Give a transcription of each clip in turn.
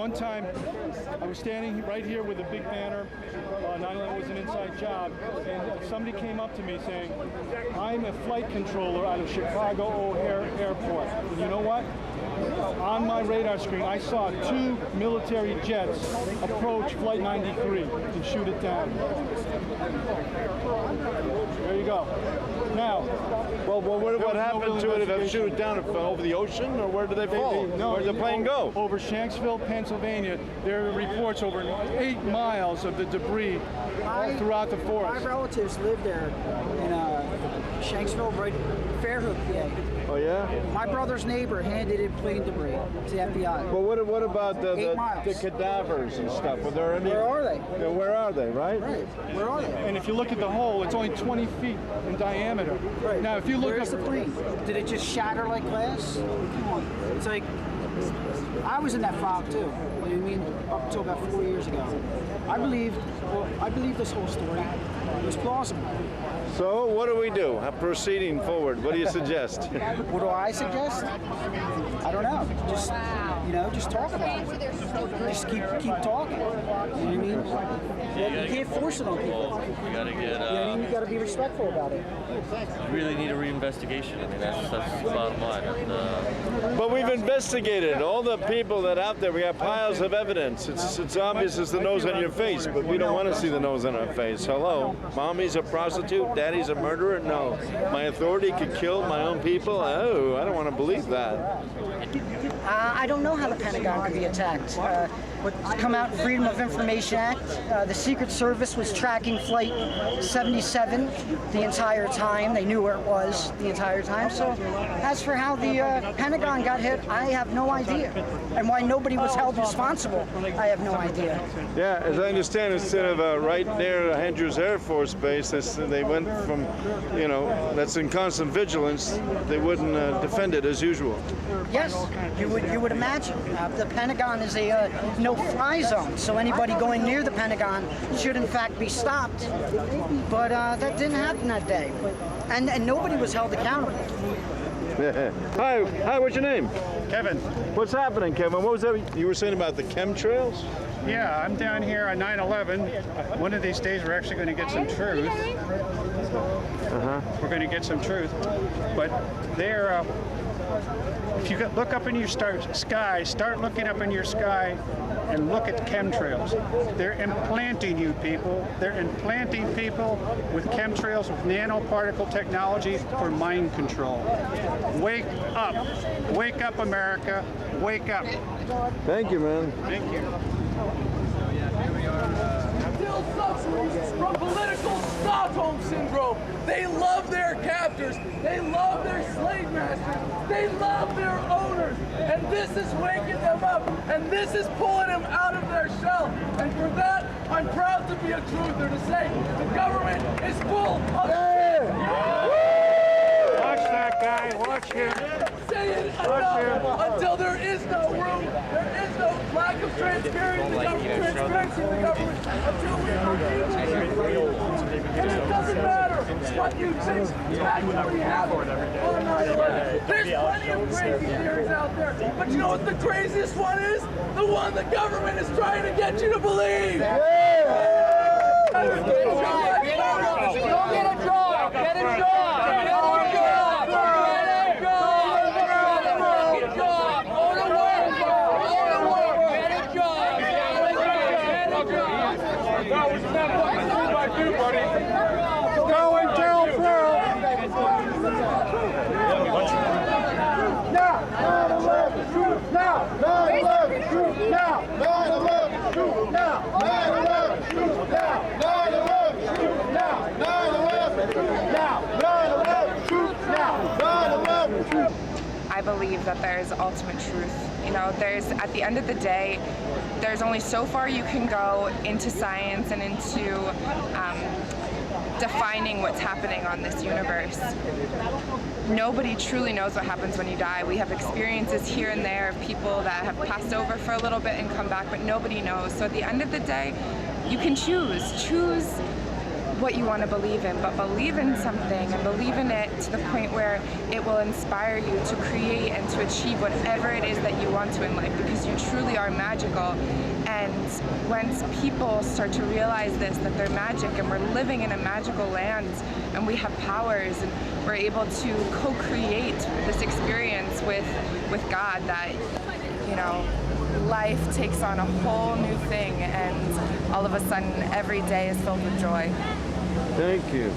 one time, I was standing right here with a big banner. 9/11 was an inside job, and somebody came up to me saying, "I'm a flight controller out of Chicago O'Hare Airport." And you know what? On my radar screen, I saw 2 military jets approach Flight 93 and shoot it down. There you go. Now, well, what happened to it if they shoot it down over the ocean, or where did they fall? Where did the plane go? Over Shanksville, Pennsylvania. There are reports over 8 miles of the debris throughout the forest. My relatives live there in Shanksville, right, Fairhook, PA. Oh yeah. My brother's neighbor handed in plane debris to the FBI. Well, what about the cadavers and stuff? Were there any? Where are they? Yeah, where are they? Right. Right. Where are they? And if you look at the hole, it's only 20 feet in diameter. Right. Now, if you look Where's at the plane? Did it just shatter like glass? Come on. It's like, I was in that fog too. You know what I mean? Up until about 4 years ago. I believe this whole story was plausible. So what do we do? Proceeding forward, what do you suggest? What do I suggest? I don't know. Just, just talk about it. Just keep talking. You know what I mean? You can't force it on people. You gotta get. You know what I mean? You gotta be respectful about it. You really need a reinvestigation. I mean, that's the bottom line. But we've investigated all the people that out there. We got piles of evidence. It's obvious as the nose on your face, but we don't want to see the nose on our face. Hello, mommy's a prostitute, daddy's a murderer. No, my authority could kill my own people. Oh, I don't want to believe that. I don't know how the Pentagon could be attacked. What's come out, Freedom of Information Act, the Secret Service was tracking Flight 77 the entire time. They knew where it was the entire time. So as for how the Pentagon got hit, I have no idea. And why nobody was held responsible, I have no idea. Yeah, as I understand, instead of right near Andrews Air Force Base, they went from, that's in constant vigilance, they wouldn't defend it as usual. Yes, you would imagine. The Pentagon is a no-fly zone, so anybody going near the Pentagon should in fact be stopped. But that didn't happen that day, and nobody was held accountable. Hi, what's your name? Kevin. What's happening, Kevin? What was that you were saying about the chemtrails? Yeah, I'm down here on 9/11. One of these days we're actually going to get some truth. We're going to get some truth. But they're, if you look up in your sky, start looking up in your sky and look at chemtrails. They're implanting you people. They're implanting people with chemtrails, with nanoparticle technology for mind control. Wake up. Wake up, America. Wake up. Thank you, man. Thank you. Still suffering from political Stockholm syndrome. They love their captors. They love their slave masters. They love their owners. And this is waking them up. And this is pulling them out of their shell. And for that, I'm proud to be a truther, to say the government is full of shit. Watch that guy. Watch him. Say it enough until there is no room. There is no lack of transparency in the government until we are able to. And it doesn't matter what you think actually happened on 9/11. There's plenty of crazy theories out there. But you know what the craziest one is? The one the government is trying to get you to believe. Go get a job. Get a job. Get a job. Go and tell Phil. Now, 9/11 truth. Now, 9/11 truth. Now, 9/11 truth. Now, 9/11 truth. Now, 9/11 truth. Now, 9/11 truth. Now, 9/11 truth. Now, 9/11 truth. I believe that there's ultimate truth. There's, at the end of the day, there's only so far you can go into science and into defining what's happening on this universe. Nobody truly knows what happens when you die. We have experiences here and there of people that have passed over for a little bit and come back, but nobody knows. So at the end of the day, you can choose what you want to believe in, but believe in something and believe in it to the point where it will inspire you to create and to achieve whatever it is that you want to in life, because you truly are magical. And once people start to realize this, that they're magic and we're living in a magical land and we have powers and we're able to co-create this experience with God, that, you know, life takes on a whole new thing, and all of a sudden every day is filled with joy. Thank you.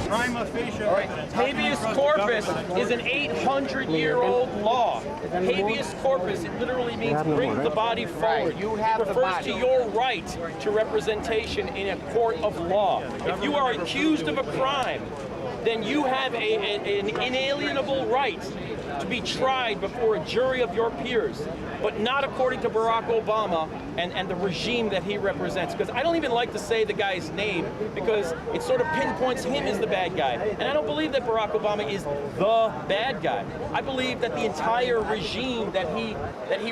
Prima facie evidence. Habeas corpus is an 800-year-old law. Habeas corpus, it literally means bring the body forward. It refers to your right to representation in a court of law. If you are accused of a crime, then you have an inalienable right to be tried before a jury of your peers, but not according to Barack Obama and the regime that he represents. Because I don't even like to say the guy's name, because it sort of pinpoints him as the bad guy. And I don't believe that Barack Obama is the bad guy. I believe that the entire regime that he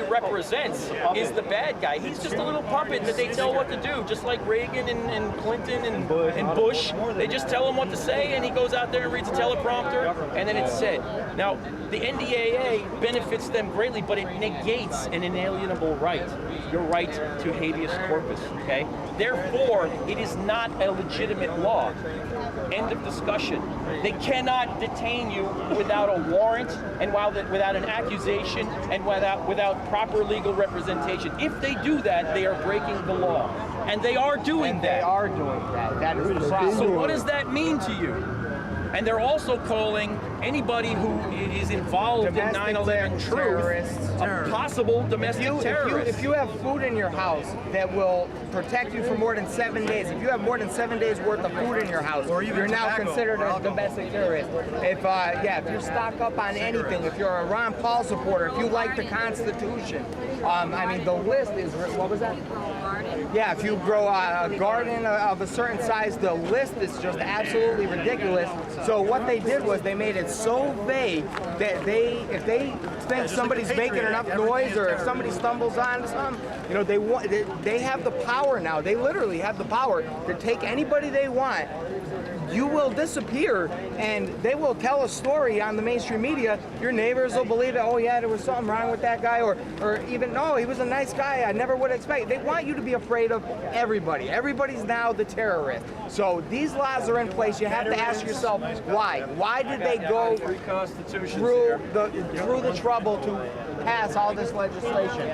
represents is the bad guy. He's just a little puppet that they tell what to do, just like Reagan and Clinton and Bush. They just tell him what to say, and he goes out there and reads a teleprompter, and then it's said. Now, the NDAA benefits them greatly, but it negates an inalienable right, your right to habeas corpus, okay? Therefore, it is not a legitimate law. End of discussion. They cannot detain you without a warrant and without an accusation and without proper legal representation. If they do that, they are breaking the law. And they are doing that. They are doing that. That is the problem. So what does that mean to you? And they're also calling anybody who is involved in 9/11 truth a possible domestic terrorist. If you have food in your house that will protect you for more than 7 days, if you have more than 7 days worth of food in your house, you're now considered a domestic terrorist. If you stock up on anything, if you're a Ron Paul supporter, if you like the Constitution, I mean, the list is, what was that? Yeah, if you grow a garden of a certain size, the list is just absolutely ridiculous. So what they did was they made it so vague that if they think somebody's making enough noise, or if somebody stumbles on something, you know, they have the power now. They literally have the power to take anybody they want. You will disappear, and they will tell a story on the mainstream media. Your neighbors will believe it. Oh yeah, there was something wrong with that guy, or even, no, he was a nice guy. I never would expect. They want you to be afraid of everybody. Everybody's now the terrorist. So these laws are in place. You have to ask yourself why. Why did they go through the trouble to pass all this legislation?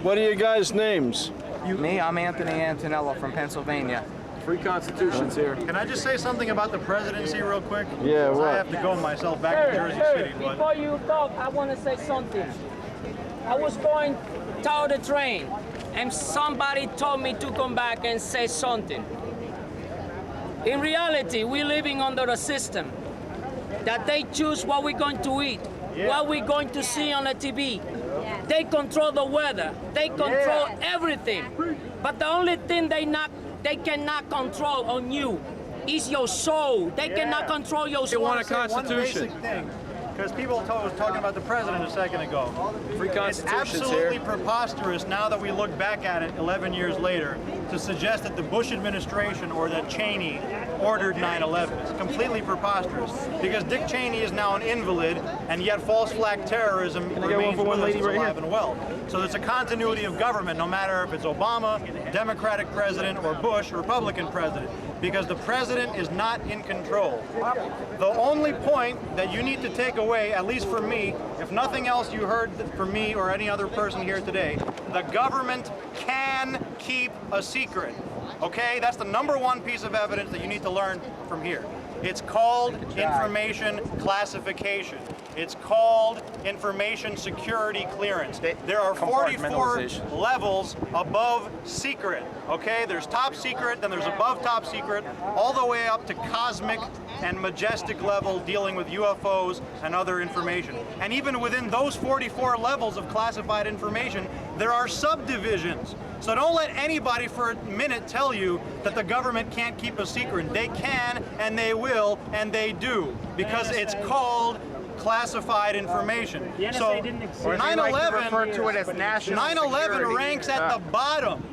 What are your guys' names? Me, I'm Anthony Antonello from Pennsylvania. Free Constitution's here. Can I just say something about the presidency real quick? Yeah, what? I have to go myself back to Jersey City. But Before you talk, I want to say something. I was going down the train, and somebody told me to come back and say something. In reality, we're living under a system that they choose what we're going to eat, what we're going to see on the TV. They control the weather. They control everything. But the only thing they cannot control on you is your soul. They cannot control your soul. They want a constitution. One basic thing, because people was talking about the president a second ago. Free Constitution's It's absolutely preposterous now that we look back at it 11 years later to suggest that the Bush administration or that Cheney ordered 9/11. It's completely preposterous, because Dick Cheney is now an invalid, and yet false flag terrorism remains with us alive and well. So there's a continuity of government, no matter if it's Obama, Democratic president, or Bush, Republican president, because the president is not in control. The only point that you need to take away, at least from me, if nothing else you heard from me or any other person here today, the government can keep a secret. Okay, that's the #1 piece of evidence that you need to learn from here. It's called information classification. It's called information security clearance. There are 44 levels above secret, okay? There's top secret, then there's above top secret, all the way up to cosmic and majestic level dealing with UFOs and other information. And even within those 44 levels of classified information, there are subdivisions. So don't let anybody for a minute tell you that the government can't keep a secret. They can, and they will, and they do, because it's called classified information. So 9/11 ranks at the bottom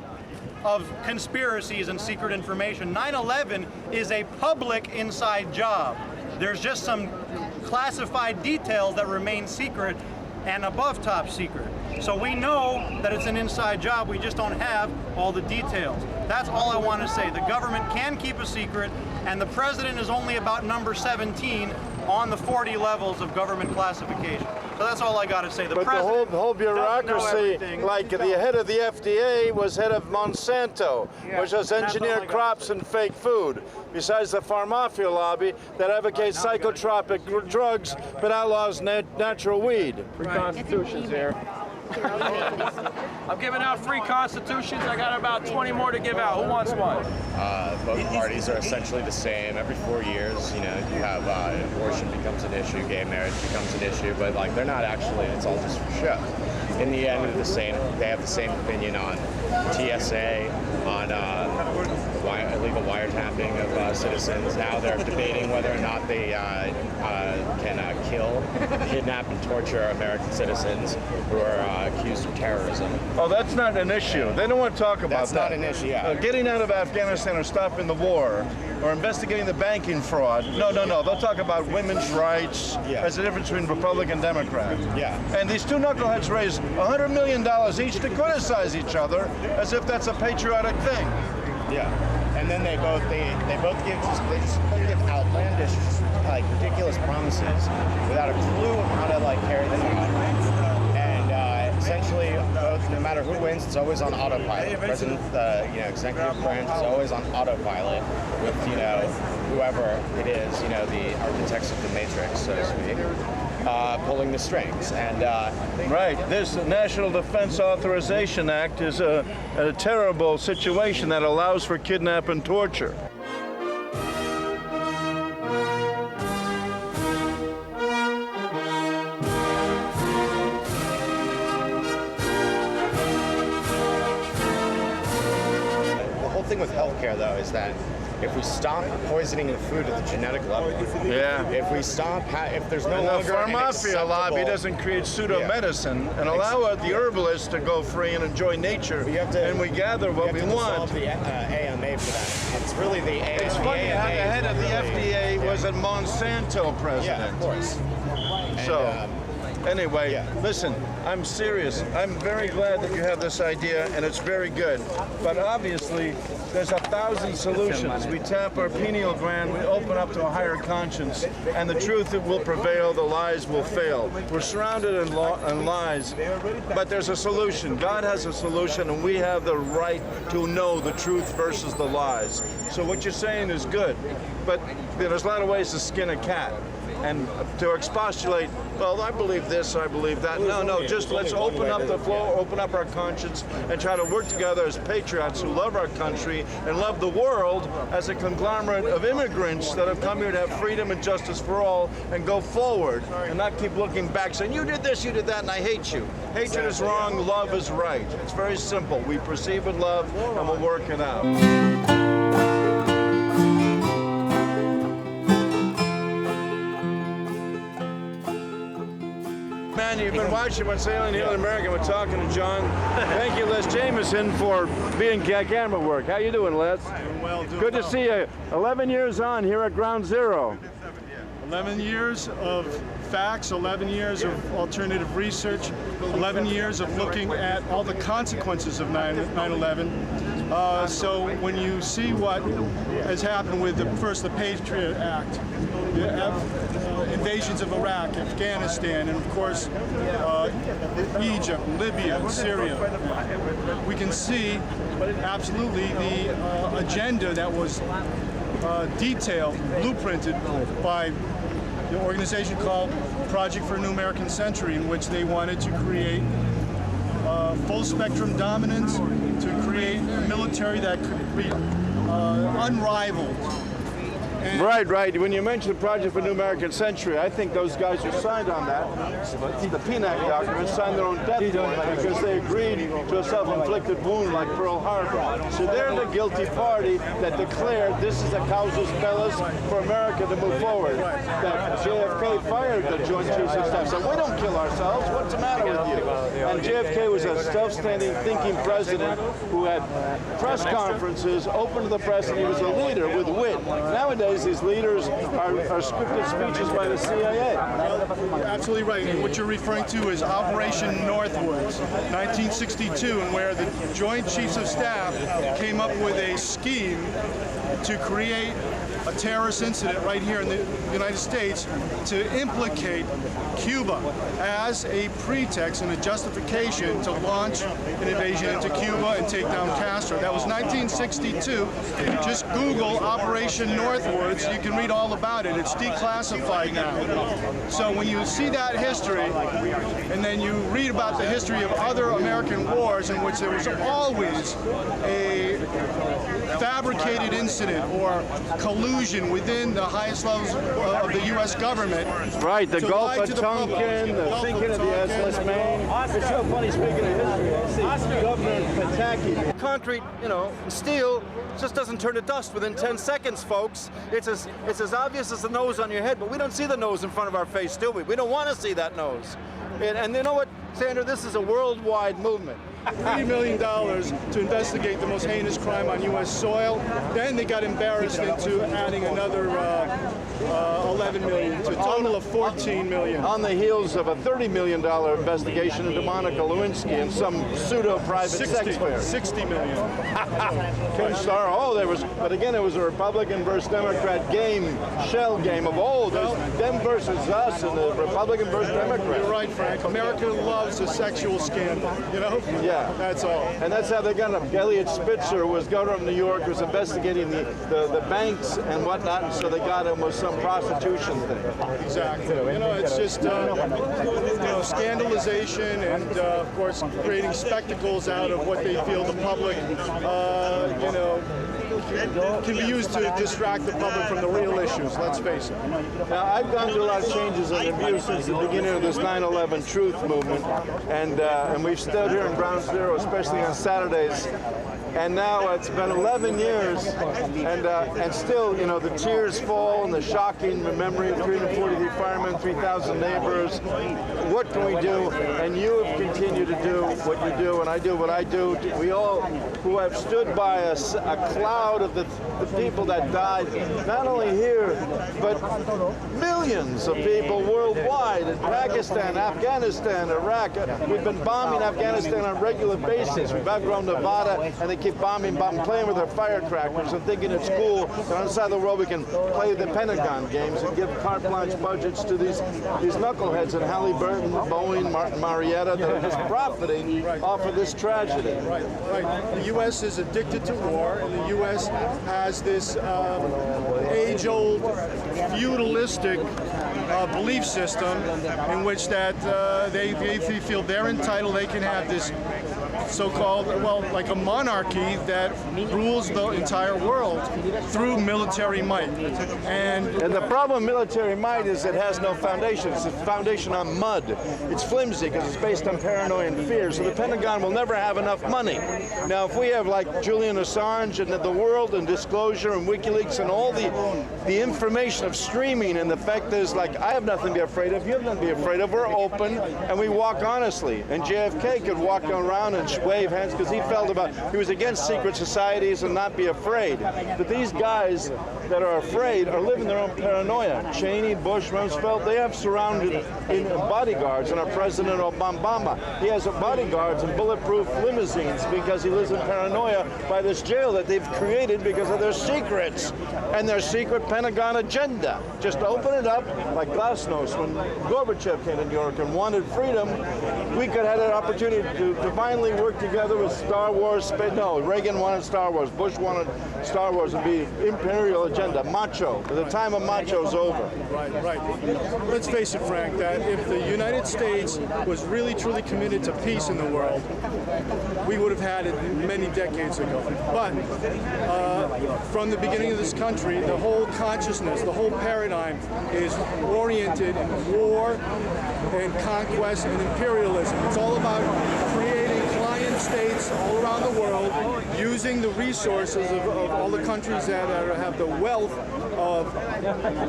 of conspiracies and secret information. 9/11 is a public inside job. There's just some classified details that remain secret and above top secret. So we know that it's an inside job, we just don't have all the details. That's all I want to say. The government can keep a secret, and the president is only about number 17 on the 40 levels of government classification. So that's all I got to say. But the whole bureaucracy, like the head of the FDA was head of Monsanto, which has engineered crops and fake food, besides the pharmafia lobby that advocates psychotropic drugs but outlaws natural weed. Free constitutions here. I'm giving out free constitutions. I got about 20 more to give out. Who wants one? Both parties are essentially the same. Every 4 years, you know, you have abortion becomes an issue, gay marriage becomes an issue, but like they're not actually. It's all just for show. In the end, they're the same. They have the same opinion on TSA, on illegal wiretapping of citizens. Now they're debating whether or not they can kill, kidnap, and torture American citizens who are accused of terrorism. Oh, that's not an issue. They don't want to talk about that's that. That's not an issue, yeah. Getting out of Afghanistan or stopping the war or investigating the banking fraud. No. They'll talk about women's rights as a difference between Republican and Democrat. Yeah. And these two knuckleheads raise $100 million each to criticize each other as if that's a patriotic thing. Yeah. And then they both give outlandish, like ridiculous promises without a clue of how to like carry them out. And essentially, no matter who wins, it's always on autopilot. The president, executive branch is always on autopilot with whoever it is, the architects of the matrix, so to speak. Pulling the strings. And right, this National Defense Authorization Act is a terrible situation that allows for kidnap and torture. The whole thing with healthcare, though, is that if we stop poisoning the food at the genetic level, if we stop, if there's no longer the pharmafia lobby doesn't create pseudo medicine and allow the herbalists to go free and enjoy nature, and we gather what we want. The AMA for that. It's really the AMA. It's funny how the head of the FDA was a Monsanto president. Yeah, of course. So. Anyway, listen, I'm serious. I'm very glad that you have this idea, and it's very good. But obviously, there's 1,000 solutions. We tap our pineal gland, we open up to a higher conscience, and the truth will prevail, the lies will fail. We're surrounded in lies, but there's a solution. God has a solution, and we have the right to know the truth versus the lies. So what you're saying is good, but there's a lot of ways to skin a cat. And to expostulate, well, I believe this, I believe that. No, just let's open up the flow, open up our conscience, and try to work together as patriots who love our country and love the world as a conglomerate of immigrants that have come here to have freedom and justice for all and go forward and not keep looking back saying, you did this, you did that, and I hate you. Hatred is wrong, love is right. It's very simple. We proceed with love, and we'll work it out. Man, you've been watching what's ailing here in America. We're talking to John. Thank you, Les Jamieson, for being camera work. How you doing, Les? Doing well. Good to see you. 11 years on here at Ground Zero. 11 years of facts, 11 years of alternative research, 11 years of looking at all the consequences of 9/11. So when you see what has happened with the Patriot Act, the invasions of Iraq, Afghanistan, and of course Egypt, Libya, and Syria, we can see absolutely the agenda that was detailed, blueprinted by the organization called Project for a New American Century, in which they wanted to create full spectrum dominance, to create a military that could be unrivaled Right. When you mentioned Project for New American Century, I think those guys who signed on that, the PNAC document, signed their own death warrant because they agreed to a self-inflicted wound like Pearl Harbor. So they're the guilty party that declared this is a Causus Bellus for America to move forward. That JFK fired the Joint Chiefs of Staff. So we don't kill ourselves. What's the matter with you? And JFK was a self-standing, thinking president who had press conferences open to the press, and he was a leader with wit. Nowadays, these leaders are scripted speeches by the CIA. Absolutely right. And what you're referring to is Operation Northwoods, 1962, and where the Joint Chiefs of Staff came up with a scheme to create a terrorist incident right here in the United States to implicate Cuba as a pretext and a justification to launch an invasion into Cuba and take down Castro. That was 1962. Just Google Operation Northwoods. You can read all about it. It's declassified now. So when you see that history, and then you read about the history of other American wars in which there was always a fabricated incident or collusion within the highest levels of the U.S. government. Right, the Gulf of Tonkin, the sinking of the SS Maine. It's so funny, speaking of history, I see Governor Pataki. Concrete, steel just doesn't turn to dust within 10 seconds, folks. It's as obvious as the nose on your head, but we don't see the nose in front of our face, do we? We don't want to see that nose. And you know what, Sandra, this is a worldwide movement. $80 million to investigate the most heinous crime on U.S. soil. Then they got embarrassed into adding another $11 million to a total of $14 million. On the heels of a $30 million investigation into Monica Lewinsky and some pseudo-private sex affair. $60 million. Ken Starr, but again, it was a Republican versus Democrat shell game of old. Them versus us and the Republican versus Democrat. You're right, Frank. America loves a sexual scandal, Yeah. That's all. And that's how they got him. Elliot Spitzer, who was governor of New York, was investigating the banks and whatnot, and so they got him with some prostitution thing. Exactly. It's just scandalization and, of course, creating spectacles out of what they feel the public, can be used to distract the public from the real issues, let's face it. Now, I've gone through a lot of changes and abuse since the beginning of this 9/11 truth movement, and we've stood here in Ground Zero, especially on Saturdays. And now it's been 11 years, and still, the tears fall and the shocking memory of 343 firemen, 3,000 neighbors. What can we do? And you have continued to do what you do, and I do what I do. We all who have stood by a cloud of the people that died, not only here, but millions of people worldwide in Pakistan, Afghanistan, Iraq. We've been bombing Afghanistan on a regular basis. We've outgrown Nevada, and they keep bombing, playing with their firecrackers and thinking it's cool. And on the side of the world, we can play the Pentagon games and give carte blanche budgets to these knuckleheads in Halliburton, Boeing, Martin Marietta that are just profiting off of this tragedy. Right. The U.S. is addicted to war, and the U.S. has this age-old feudalistic belief system in which that they feel they're entitled, they can have this so-called, like a monarchy that rules the entire world through military might. And the problem with military might is it has no foundation. It's a foundation on mud. It's flimsy because it's based on paranoia and fear. So the Pentagon will never have enough money. Now, if we have like Julian Assange and the world and disclosure and WikiLeaks and all the information of streaming, and the fact is, like, I have nothing to be afraid of, you have nothing to be afraid of. We're open and we walk honestly. And JFK could walk around and wave hands because he was against secret societies and not be afraid. But these guys that are afraid are living their own paranoia. Cheney, Bush, Rumsfeld, they have surrounded in bodyguards, and our President Obama, he has bodyguards and bulletproof limousines because he lives in paranoia by this jail that they've created because of their secrets and their secret Pentagon agenda. Just open it up like Glasnost. When Gorbachev came to New York and wanted freedom, we could have an opportunity to finally work together with Star Wars. No, Reagan wanted Star Wars. Bush wanted Star Wars and be imperial agenda. agenda. Macho. The time of macho's over. Right. Let's face it, Frank, that if the United States was really truly committed to peace in the world, we would have had it many decades ago. But from the beginning of this country, the whole consciousness, the whole paradigm is oriented in war and conquest and imperialism. It's all about creating client states all around the world, using the resources of all the countries that have the wealth of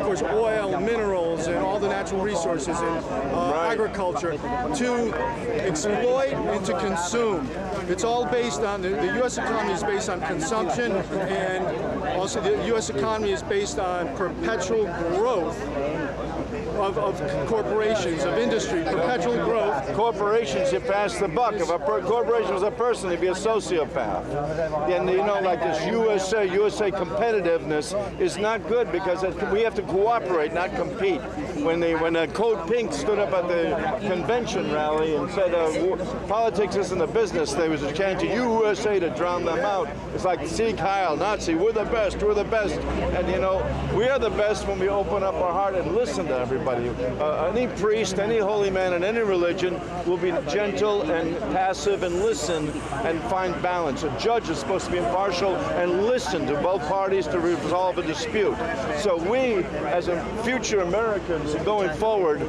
course, oil, minerals, and all the natural resources and agriculture to exploit and to consume. It's all based on, the U.S. economy is based on consumption, and also the U.S. economy is based on perpetual growth of corporations, of industry, perpetual growth. Corporations, you pass the buck. If a corporation was a person, he'd be a sociopath. And you know, like this USA competitiveness is not good because we have to cooperate, not compete. When Code Pink stood up at the convention rally and said politics isn't a business, they was chanting USA to drown them out. It's like, see Kyle, Nazi, we're the best, we're the best. And you know, we are the best when we open up our heart and listen to everybody. Any priest, any holy man in any religion will be gentle and passive and listen and find balance. A judge is supposed to be impartial and listen to both parties to resolve a dispute. So we, as future Americans going forward,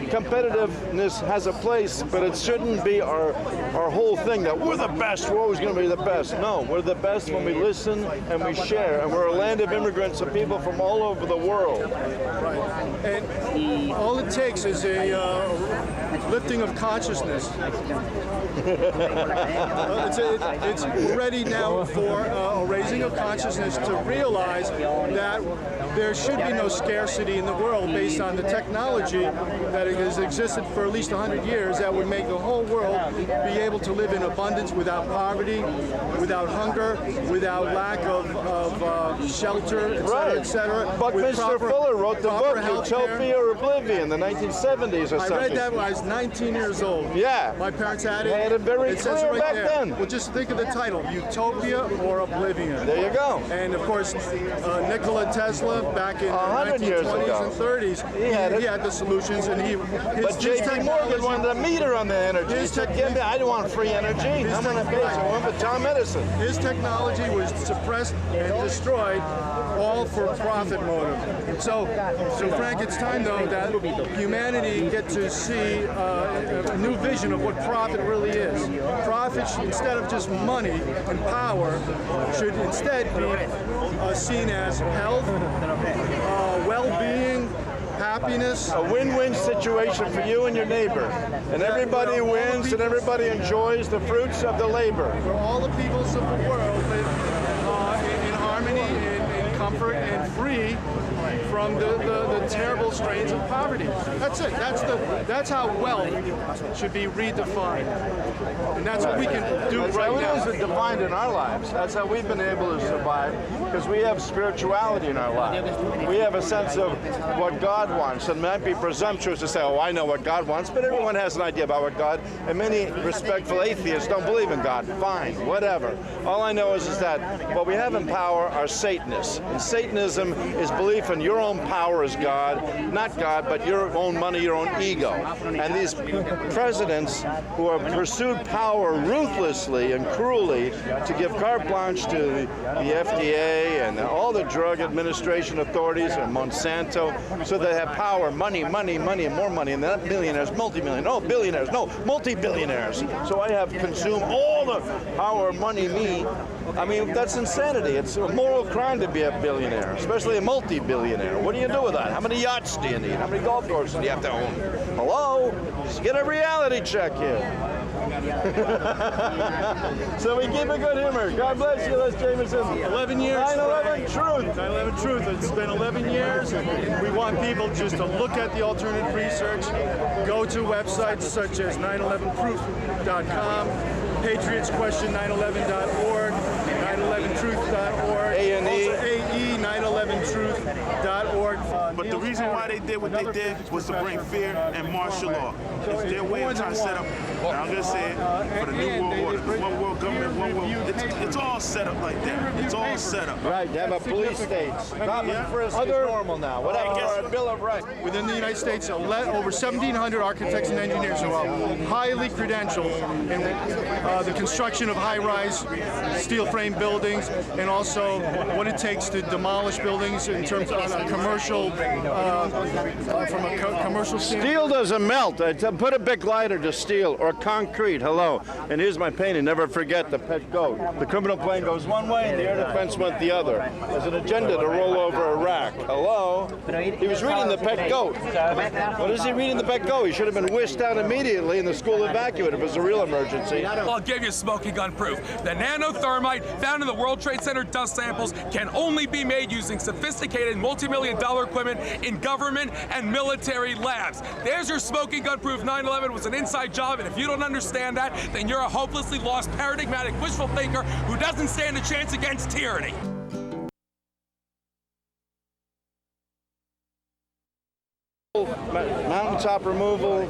competitiveness has a place, but it shouldn't be our whole thing that we're the best, we're always going to be the best. No, we're the best when we listen and we share. And we're a land of immigrants of people from all over the world. Right. And all it takes is a lifting of consciousness. It's ready now for a raising of consciousness to realize that there should be no scarcity in the world based on the technology that has existed for at least 100 years that would make the whole world be able to live in abundance without poverty, without hunger, without lack of shelter, et cetera. Buckminster Fuller wrote the book Utopia or Oblivion in the 1970s or something. I read that when I was 19 years old. Yeah. My parents had it. They had it very it says clear it right back there. then. Well, just think of the title, Utopia or Oblivion. There you go. And of course, Nikola Tesla back in the 1920s and 30s, he had the solutions, and but J.P. Morgan wanted a meter on the energy. I don't want free energy. I'm going to pay for Tom Edison. His technology was suppressed and destroyed, all for profit motive. So Frank, it's time though that humanity get to see a new vision of what profit really is. Profit, instead of just money and power, should instead be seen as health, well-being, happiness. A win-win situation for you and your neighbor. And everybody wins and everybody enjoys the fruits of the labor. For all the peoples of the world live in harmony, in comfort, and free from the terrible strains of poverty. That's it. That's how wealth should be redefined. And that's what we can do right now. That's how it is defined in our lives. That's how we've been able to survive, because we have spirituality in our lives. We have a sense of what God wants. And it might be presumptuous to say, oh, I know what God wants, but everyone has an idea about what God, and many respectful atheists don't believe in God. Fine, whatever. All I know is that what we have in power are Satanists. And Satanism is belief in your own power as God, not God, but your own money, your own ego. And these presidents who have pursued power ruthlessly and cruelly to give carte blanche to the FDA and all the drug administration authorities and Monsanto, so they have power, money, money, money, and more money, and they're not millionaires, multi-millionaires, no, billionaires, no, multi-billionaires. So I have consumed all the power, money, me. I mean, that's insanity. It's a moral crime to be a billionaire, especially a multi-billionaire. What do you do with that? How many yachts do you need? How many golf courses do you have to own? Hello? Just get a reality check here. So we keep a good humor. God bless you, Les Jamieson. 11 years. 9/11 Truth. 9/11 Truth. It's been 11 years, and we want people just to look at the alternative research, go to websites such as 911proof.com, patriotsquestion911.org, 911truth.org, A&E, AE, 911 SupremeTruth.org. But the reason why they did what they did was to bring fear and martial law. It's their way of trying to set up, and I'm going to say it, for the New World Order, the one world government, one world. It's all set up like that. It's all set up. Right, you have a police state. Stop and frisk is normal now. What I a Bill of Rights. Within the United States, over 1,700 architects and engineers who are highly credentialed in the construction of high-rise steel frame buildings, and also what it takes to demolish buildings in terms of a commercial, from a commercial standpoint. Steel doesn't melt. Put a big lighter to steel or concrete. Hello. And here's my painting. Never forget the pet goat. The criminal plane goes one way and the air defense went the other. There's an agenda to roll over Iraq. Hello. He was reading the pet goat. What is he reading the pet goat? He should have been whisked out immediately and the school evacuated if it was a real emergency. I'll give you smoking gun proof. The nanothermite found in the World Trade Center dust samples can only be made using sophisticated multi-million-dollar equipment in government and military labs. There's your smoking gun proof. 9/11 was an inside job, and if you don't understand that, then you're a hopelessly lost, paradigmatic, wishful thinker who doesn't stand a chance against tyranny. Mountaintop removal,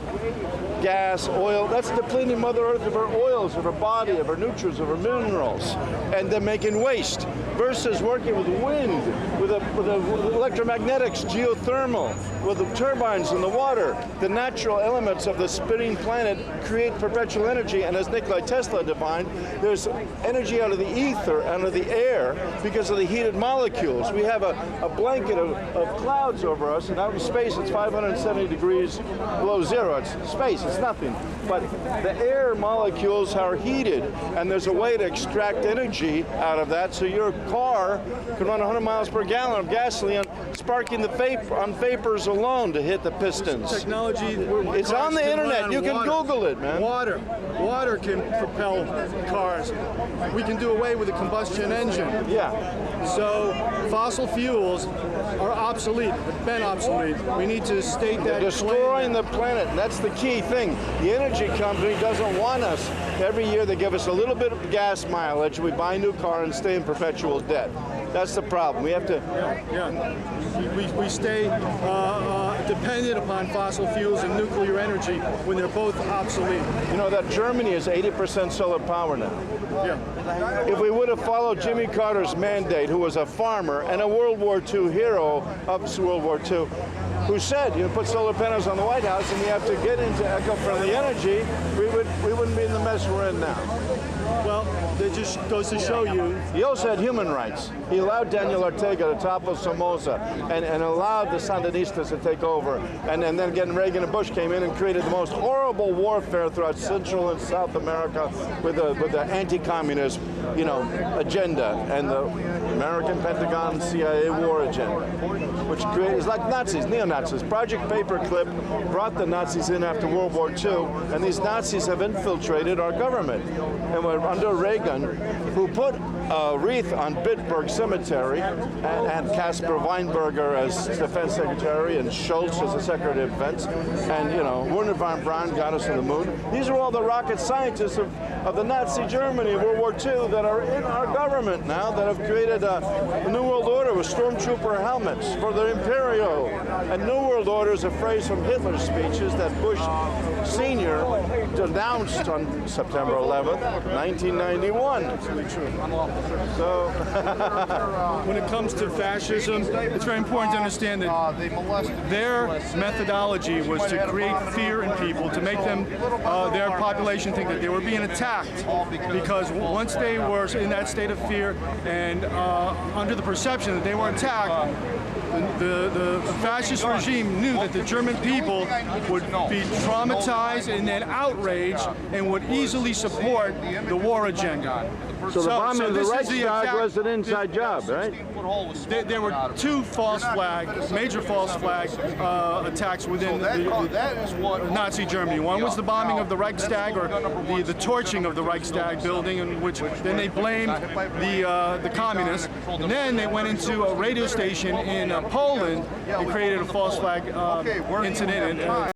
gas, oil, that's depleting Mother Earth of her oils, of her body, of her nutrients, of her minerals, and they're making waste, versus working with wind, with electromagnetics, geothermal, with the turbines in the water. The natural elements of the spinning planet create perpetual energy, and as Nikola Tesla defined, there's energy out of the ether, out of the air, because of the heated molecules. We have a blanket of clouds over us, and out in space it's 570 degrees below zero. It's space, it's nothing. But the air molecules are heated, and there's a way to extract energy out of that, so your car can run 100 miles per gallon of gasoline, sparking the vapors alone to hit the pistons. Technology. It's on the internet. You can Google it, man. Water can propel cars. We can do away with the combustion engine. Yeah. So fossil fuels are obsolete. They've been obsolete. We need to state that. They're destroying the planet. And that's the key thing. The energy company doesn't want us. Every year they give us a little bit of gas mileage. We buy a new car and stay in perpetual debt. That's the problem. We have to. We stay dependent upon fossil fuels and nuclear energy when they're both obsolete. You know that Germany is 80% solar power now. Yeah. If we would have followed Jimmy Carter's mandate, who was a farmer and a World War II hero of World War II, who said, you know, put solar panels on the White House and we have to get into eco-friendly energy, we wouldn't be in the mess we're in now. Well, that just goes to show you. He also had human rights. He allowed Daniel Ortega to topple Somoza and allowed the Sandinistas to take over. And then again, Reagan and Bush came in and created the most horrible warfare throughout Central and South America with the anti-communist, you know, agenda and the American Pentagon and CIA war agenda, which created, like Nazis, neo-Nazis. Project Paperclip brought the Nazis in after World War II, and these Nazis have infiltrated our government. And we're under Reagan, who put a wreath on Bitburg Cemetery and had Caspar Weinberger as Defense Secretary and Schultz as the Secretary of Defense, and, you know, Werner von Braun got us to the moon. These are all the rocket scientists of the Nazi Germany of World War II that are in our government now, that have created a New World Order with stormtrooper helmets for the Imperial. And New World Order is a phrase from Hitler's speeches that Bush Sr. denounced on September 11th, 1991. So, when it comes to fascism, it's very important to understand that their methodology was to create fear in people, to make them, their population, think that they were being attacked, because once they were in that state of fear and under the perception that they were attacked, the fascist regime knew that the German people would be traumatized and then outraged and would easily support the war agenda. So the bombing of the Reichstag was an inside job, right? There were two false flag, major false flag attacks within the Nazi Germany. One was the bombing of the Reichstag, or the torching of the Reichstag building, in which then they blamed the communists. And then they went into a radio station in Poland and created a false flag incident.